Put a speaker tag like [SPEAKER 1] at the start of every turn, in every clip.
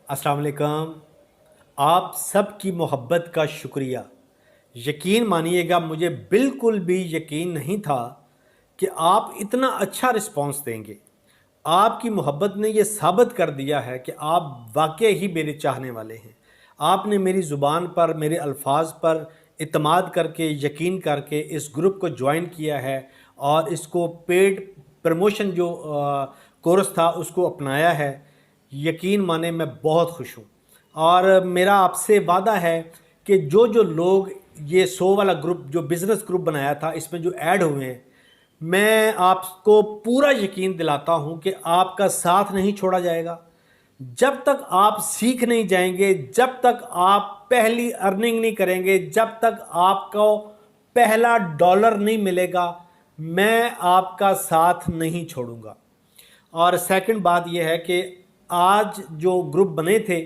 [SPEAKER 1] अस्सलाम वालेकुम। आप सब की मोहब्बत का शुक्रिया। यकीन मानिएगा, मुझे बिल्कुल भी यकीन नहीं था कि आप इतना अच्छा रिस्पांस देंगे। आपकी मोहब्बत ने ये साबित कर दिया है कि आप वाकई ही मेरे चाहने वाले हैं। आपने मेरी ज़ुबान पर, मेरे अल्फाज पर इत्मीनान करके, यकीन करके इस ग्रुप को ज्वाइन किया है और इसको पेड प्रमोशन जो कोर्स था उसको अपनाया है। यकीन माने मैं बहुत खुश हूँ और मेरा आपसे वादा है कि जो जो लोग ये 100 वाला ग्रुप जो बिज़नेस ग्रुप बनाया था इसमें जो ऐड हुए हैं, मैं आपको पूरा यकीन दिलाता हूँ कि आपका साथ नहीं छोड़ा जाएगा। जब तक आप सीख नहीं जाएंगे, जब तक आप पहली अर्निंग नहीं करेंगे, जब तक आपको पहला डॉलर नहीं मिलेगा, मैं आपका साथ नहीं छोड़ूंगा। और सेकंड बात यह है कि आज जो ग्रुप बने थे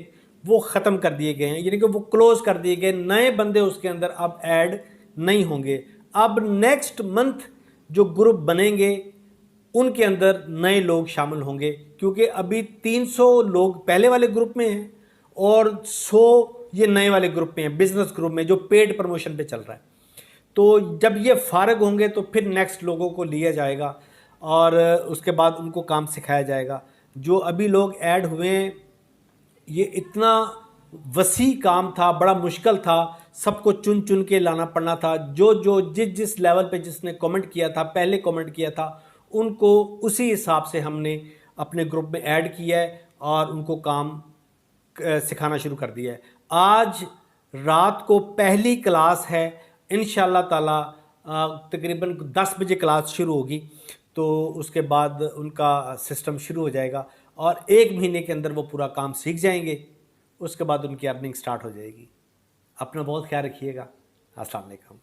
[SPEAKER 1] वो ख़त्म कर दिए गए हैं, यानी कि वो क्लोज़ कर दिए गए। नए बंदे उसके अंदर अब ऐड नहीं होंगे। अब नेक्स्ट मंथ जो ग्रुप बनेंगे उनके अंदर नए लोग शामिल होंगे, क्योंकि अभी 300 लोग पहले वाले ग्रुप में हैं और 100 ये नए वाले ग्रुप में हैं, बिजनेस ग्रुप में जो पेड प्रमोशन पे चल रहा है। तो जब ये फारग होंगे तो फिर नेक्स्ट लोगों को लिया जाएगा और उसके बाद उनको काम सिखाया जाएगा। जो अभी लोग ऐड हुए हैं, ये इतना वसी काम था, बड़ा मुश्किल था, सबको चुन चुन के लाना पड़ना था। जो जो जिस जिस लेवल पे जिसने कमेंट किया था, पहले कमेंट किया था, उनको उसी हिसाब से हमने अपने ग्रुप में ऐड किया है और उनको काम सिखाना शुरू कर दिया है। आज रात को पहली क्लास है, इंशाल्लाह ताला तकरीबन 10 बजे क्लास शुरू होगी, तो उसके बाद उनका सिस्टम शुरू हो जाएगा और 1 महीने के अंदर वो पूरा काम सीख जाएंगे। उसके बाद उनकी अर्निंग स्टार्ट हो जाएगी। अपना बहुत ख्याल रखिएगा। अस्सलाम वालेकुम।